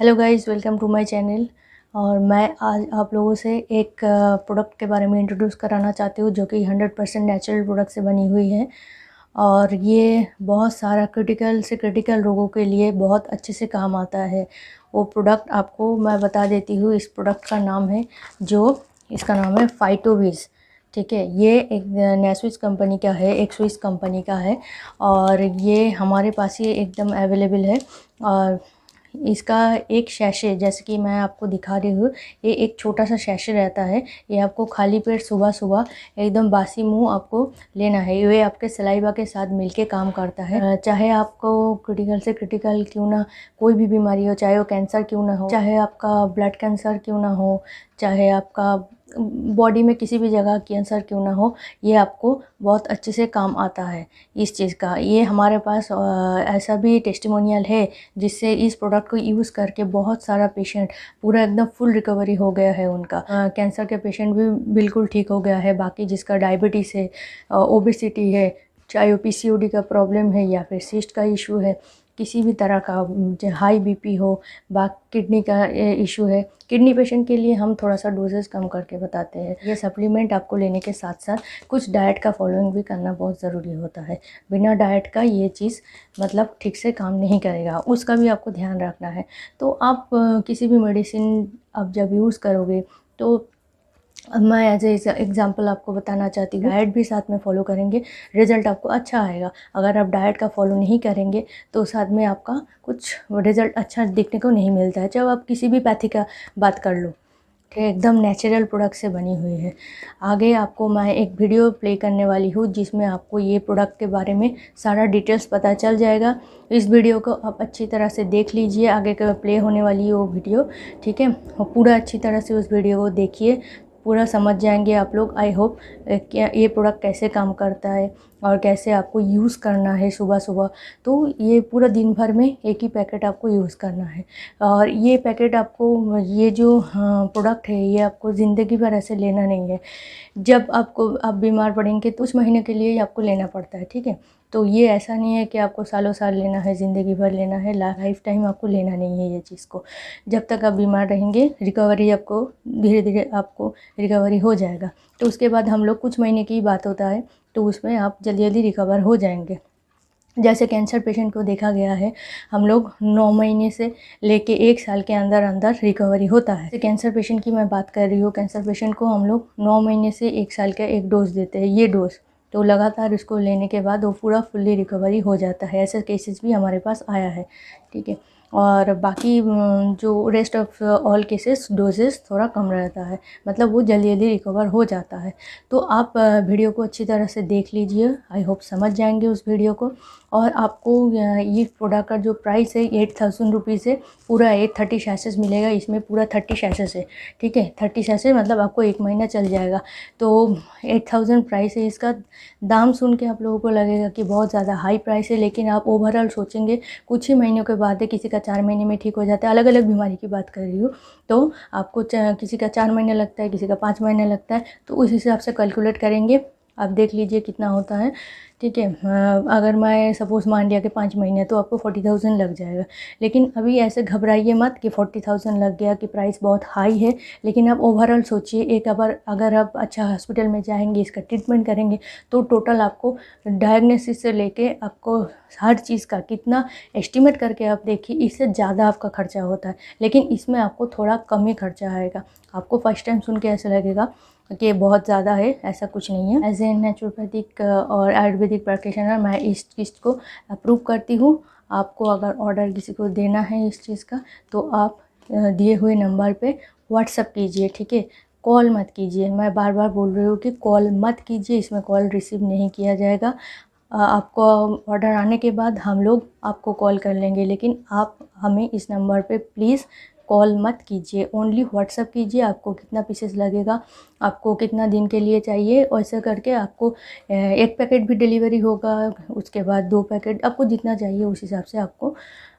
Hello guys, welcome to my channel. और मैं आज आप लोगों से एक प्रोडक्ट के बारे में इंट्रोड्यूस कराना चाहती हूँ जो कि 100% नेचुरल प्रोडक्ट से बनी हुई है। और ये बहुत सारा क्रिटिकल से क्रिटिकल रोगों के लिए बहुत अच्छे से काम आता है। वो प्रोडक्ट आपको मैं बता देती हूँ। इस प्रोडक्ट का नाम है इसका नाम है फाइटोविज़। ठीक है, ये एक नेस्विस कंपनी का है, एक स्विस कंपनी का है। और ये हमारे पास ही एकदम अवेलेबल है। और इसका एक शैशे, जैसे कि मैं आपको दिखा रही हूँ, ये एक छोटा सा शैशे रहता है। ये आपको खाली पेट सुबह सुबह एकदम बासी मुंह आपको लेना है। ये आपके सलाइवा के साथ मिलके काम करता है। चाहे आपको क्रिटिकल से क्रिटिकल क्यों ना कोई भी बीमारी हो, चाहे वो कैंसर क्यों ना हो, चाहे आपका ब्लड कैंसर क्यों ना हो, चाहे आपका बॉडी में किसी भी जगह कैंसर क्यों ना हो, ये आपको बहुत अच्छे से काम आता है इस चीज़ का। ये हमारे पास ऐसा भी टेस्टिमोनियल है जिससे इस प्रोडक्ट को यूज़ करके बहुत सारा पेशेंट पूरा एकदम फुल रिकवरी हो गया है उनका। कैंसर के पेशेंट भी बिल्कुल ठीक हो गया है। बाकी जिसका डायबिटीज़ है, ओबेसिटी है, चाहे वो पीसीओडी का प्रॉब्लम है या फिर सिस्ट का इशू है, किसी भी तरह का हाई बीपी हो, किडनी का इशू है, किडनी पेशेंट के लिए हम थोड़ा सा डोजेस कम करके बताते हैं। ये सप्लीमेंट आपको लेने के साथ साथ कुछ डाइट का फॉलोइंग भी करना बहुत ज़रूरी होता है। बिना डाइट का ये चीज़ मतलब ठीक से काम नहीं करेगा, उसका भी आपको ध्यान रखना है। तो आप किसी भी मेडिसिन आप जब यूज़ करोगे तो मैं एज ए एग्ज़ाम्पल आपको बताना चाहती हूँ, डाइट भी साथ में फॉलो करेंगे, रिज़ल्ट आपको अच्छा आएगा। अगर आप डाइट का फॉलो नहीं करेंगे तो साथ में आपका कुछ रिज़ल्ट अच्छा दिखने को नहीं मिलता है। चाहे आप किसी भी पैथी का बात कर लो, ठीक है, एकदम नेचुरल प्रोडक्ट से बनी हुई है। आगे आपको मैं एक वीडियो प्ले करने वाली हूँ जिसमें आपको ये प्रोडक्ट के बारे में सारा डिटेल्स पता चल जाएगा। इस वीडियो को आप अच्छी तरह से देख लीजिए, आगे का प्ले होने वाली है वो वीडियो। ठीक है, और पूरा अच्छी तरह से उस वीडियो को देखिए, पूरा समझ जाएंगे आप लोग। आई होप क्या ये प्रोडक्ट कैसे काम करता है और कैसे आपको यूज़ करना है सुबह सुबह। तो ये पूरा दिन भर में एक ही पैकेट आपको यूज़ करना है। और ये पैकेट आपको, ये जो प्रोडक्ट है, ये आपको ज़िंदगी भर ऐसे लेना नहीं है। जब आप बीमार पड़ेंगे तो कुछ महीने के लिए ही आपको लेना पड़ता है। ठीक है, तो ये ऐसा नहीं है कि आपको सालों साल लेना है, ज़िंदगी भर लेना है, लाइफ टाइम आपको लेना नहीं है ये चीज़ को। जब तक आप बीमार रहेंगे, रिकवरी आपको धीरे धीरे आपको रिकवरी हो जाएगा। तो उसके बाद हम लोग कुछ महीने की बात होता है, तो उसमें आप जल्दी जल्दी रिकवर हो जाएंगे। जैसे कैंसर पेशेंट को देखा गया है, हम लोग 9 महीने से लेके 1 साल के अंदर अंदर रिकवरी होता है। कैंसर पेशेंट की मैं बात कर रही हूँ, कैंसर पेशेंट को हम लोग 9 महीने से 1 साल का एक डोज देते हैं, ये डोज। तो लगातार इसको लेने के बाद वो पूरा फुल्ली रिकवरी हो जाता है। ऐसे केसेस भी हमारे पास आया है। ठीक है, और बाकी जो rest of all cases doses थोड़ा कम रहता है, मतलब वो जल्दी जल्दी रिकवर हो जाता है। तो आप वीडियो को अच्छी तरह से देख लीजिए, आई होप समझ जाएंगे उस वीडियो को। और आपको ये प्रोडक्ट का जो प्राइस है 8000 रुपीज़ है। पूरा 30 शैशेस मिलेगा, इसमें पूरा 30 शैशेस है। ठीक है, 30 शैशे मतलब आपको 1 महीना चल जाएगा। तो 8000 प्राइस है इसका। दाम सुन के आप लोगों को लगेगा कि बहुत ज़्यादा हाई प्राइस है, लेकिन आप ओवरऑल सोचेंगे कुछ ही महीनों के बाद है, किसी का 4 महीने में ठीक हो जाता है। अलग अलग बीमारी की बात कर रही हूँ। तो आपको किसी का 4 महीने लगता है, किसी का 5 महीने लगता है, तो उस हिसाब से कैलकुलेट करेंगे। आप देख लीजिए कितना होता है। ठीक है, अगर मैं सपोज़ मान लिया कि 5 महीने, तो आपको 40,000 लग जाएगा। लेकिन अभी ऐसे घबराइए मत कि 40,000 लग गया, कि प्राइस बहुत हाई है। लेकिन आप ओवरऑल सोचिए, एक अगर आप अच्छा हॉस्पिटल में जाएंगे, इसका ट्रीटमेंट करेंगे, तो टोटल आपको डायग्नोसिस से लेके आपको हर चीज़ का कितना एस्टिमेट करके आप देखिए, इससे ज़्यादा आपका खर्चा होता है। लेकिन इसमें आपको थोड़ा कम ही खर्चा आएगा। आपको फर्स्ट टाइम सुन के ऐसा लगेगा कि बहुत ज़्यादा है, ऐसा कुछ नहीं है। एज ए नेचुरोपैथिक और आयुर्वेदिक प्रैक्टिशनर मैं इस चीज़ को अप्रूव करती हूँ। आपको अगर ऑर्डर किसी को देना है इस चीज़ का, तो आप दिए हुए नंबर पे व्हाट्सअप कीजिए। ठीक है, कॉल मत कीजिए। मैं बार बार बोल रही हूँ कि कॉल मत कीजिए, इसमें कॉल रिसीव नहीं किया जाएगा। आपको ऑर्डर आने के बाद हम लोग आपको कॉल कर लेंगे, लेकिन आप हमें इस नंबर पे प्लीज़ कॉल मत कीजिए, ओनली व्हाट्सअप कीजिए। आपको कितना पीसेस लगेगा, आपको कितना दिन के लिए चाहिए, वैसे करके आपको 1 पैकेट भी डिलीवरी होगा, उसके बाद 2 पैकेट, आपको जितना चाहिए उस हिसाब से आपको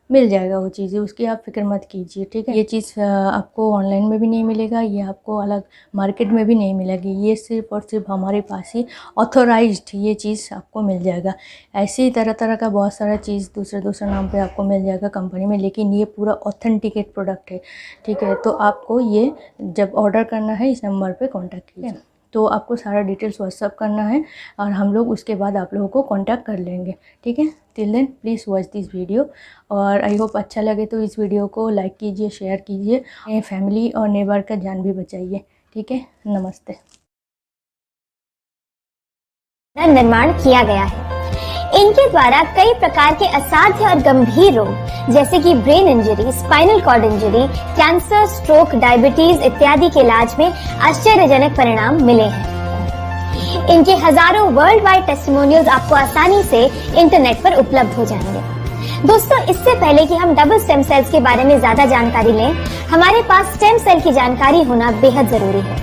मिल जाएगा वो चीज़ें, उसकी आप फिक्र मत कीजिए, ठीक है। ये चीज़ आपको ऑनलाइन में भी नहीं मिलेगा, ये आपको अलग मार्केट में भी नहीं मिलेगी, ये सिर्फ़ और सिर्फ हमारे पास ही ऑथोराइज्ड ये चीज़ आपको मिल जाएगा। ऐसे ही तरह तरह का बहुत सारा चीज़ दूसरे नाम पे आपको मिल जाएगा कंपनी में, लेकिन ये पूरा ऑथेंटिकेट प्रोडक्ट है, ठीक है। तो आपको ये जब ऑर्डर करना है इस नंबर पे कॉन्टैक्ट कीजिए, तो आपको सारा डिटेल्स व्हाट्सअप करना है और हम लोग उसके बाद आप लोगों को कांटेक्ट कर लेंगे, ठीक है। Till then please watch this video, और आई होप अच्छा लगे तो इस वीडियो को लाइक कीजिए, शेयर कीजिए, फैमिली और नेबर का जान भी बचाइए, ठीक है। नमस्ते। निर्माण किया गया है। इनके द्वारा कई प्रकार के असाध्य और गंभीर रोग जैसे कि brain injury, spinal cord injury, cancer, stroke, diabetes इत्यादि के इलाज में आश्चर्यजनक परिणाम मिले हैं। इनके हजारों वर्ल्ड वाइड टेस्टिमोनियल्स आपको आसानी से इंटरनेट पर उपलब्ध हो जाएंगे। दोस्तों, इससे पहले कि हम डबल स्टेम सेल्स के बारे में ज्यादा जानकारी लें, हमारे पास स्टेम सेल की जानकारी होना बेहद जरूरी है।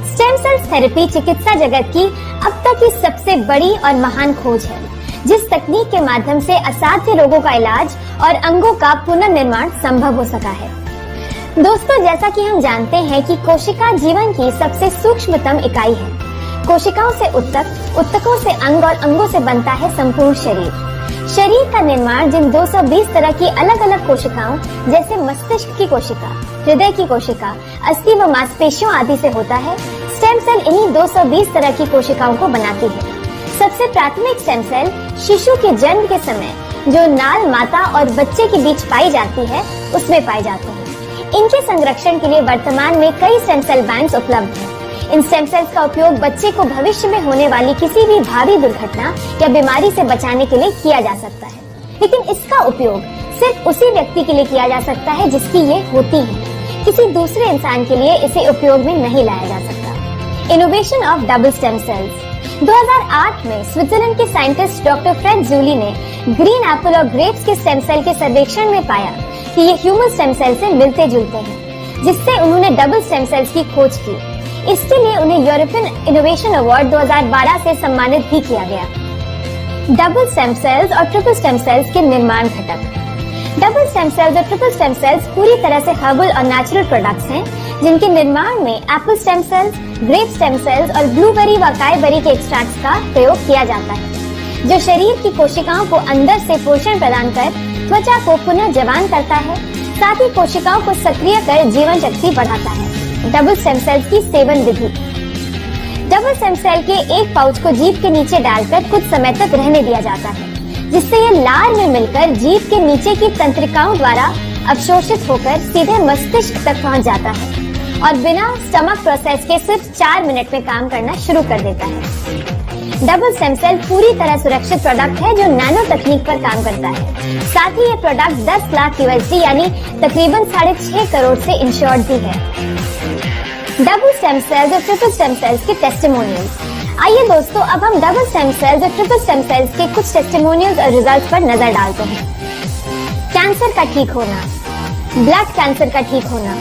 स्टेम सेल्स थेरेपी चिकित्सा जगत की अब तक की सबसे बड़ी और महान खोज है, जिस तकनीक के माध्यम से असाध्य रोगों का इलाज और अंगों का पुनर्निर्माण संभव हो सका है। दोस्तों, जैसा कि हम जानते हैं कि कोशिका जीवन की सबसे सूक्ष्मतम इकाई है। कोशिकाओं से ऊतक, ऊतकों से अंग और अंगों से बनता है संपूर्ण शरीर। शरीर का निर्माण जिन 220 तरह की अलग अलग कोशिकाओं जैसे मस्तिष्क की कोशिका, हृदय की कोशिका, अस्थि व मांसपेशियों आदि से होता है, स्टेम सेल इन्हीं 220 तरह की कोशिकाओं को बनाती है। सबसे प्राथमिक स्टेम सेल शिशु के जन्म के समय जो नाल माता और बच्चे के बीच पाई जाती है, उसमें पाए जाते हैं। इनके संरक्षण के लिए वर्तमान में कई स्टेम सेल बैंक उपलब्ध हैं। इन स्टेम सेल्स का उपयोग बच्चे को भविष्य में होने वाली किसी भी भारी दुर्घटना या बीमारी से बचाने के लिए किया जा सकता है, लेकिन इसका उपयोग सिर्फ उसी व्यक्ति के लिए किया जा सकता है जिसकी ये होती है। किसी दूसरे इंसान के लिए इसे उपयोग में नहीं लाया जा सकता। Innovation of double stem cells. 2008 में स्विट्जरलैंड के साइंटिस्ट डॉक्टर फ्रेड जूली ने ग्रीन एप्पल और ग्रेप्स के स्टेम सेल के सर्वेक्षण में पाया कि ये ह्यूमन स्टेम सेल से मिलते जुलते हैं, जिससे उन्होंने डबल स्टेम सेल्स की खोज की। इसके लिए उन्हें यूरोपियन इनोवेशन अवार्ड 2012 से सम्मानित भी किया गया। डबल स्टेम सेल्स और ट्रिपल स्टेम सेल्स के निर्माण घटक। डबल स्टेम सेल्स और ट्रिपल स्टेम सेल्स पूरी तरह से हर्बल और नेचुरल प्रोडक्ट्स हैं, जिनके निर्माण में apple stem cells, grape stem cells और ब्लूबेरी व काईबेरी के एक्सट्रैक्ट्स का प्रयोग किया जाता है, जो शरीर की कोशिकाओं को अंदर से पोषण प्रदान कर त्वचा को पुनः जवान करता है, साथ ही कोशिकाओं को सक्रिय कर जीवन शक्ति बढ़ाता है। डबल स्टेम सेल्स की सेवन विधि। डबल स्टेम सेल के एक पाउच को जीभ के नीचे डालकर कुछ समय तक रहने दिया जाता है, जिससे ये लार में मिलकर जीभ के नीचे की तंत्रिकाओं द्वारा अवशोषित होकर सीधे मस्तिष्क तक पहुंच जाता है और बिना स्टमक प्रोसेस के सिर्फ 4 मिनट में काम करना शुरू कर देता है। डबल स्टेम सेल पूरी तरह सुरक्षित प्रोडक्ट है जो नैनो तकनीक पर काम करता है। साथ ही ये प्रोडक्ट 10 लाख USD यानी तकरीबन 6.5 करोड़ से इंश्योर्ड भी है। डबल स्टेम सेल्स और ट्रिपल स्टेम सेल्स के टेस्टिमोनियल्स। आइए दोस्तों, अब हम डबल स्टेम सेल्स और ट्रिपल स्टेम सेल्स के कुछ टेस्टिमोनियल्स और रिजल्ट्स पर नजर डालते हैं। कैंसर का ठीक होना, ब्लड कैंसर का ठीक होना,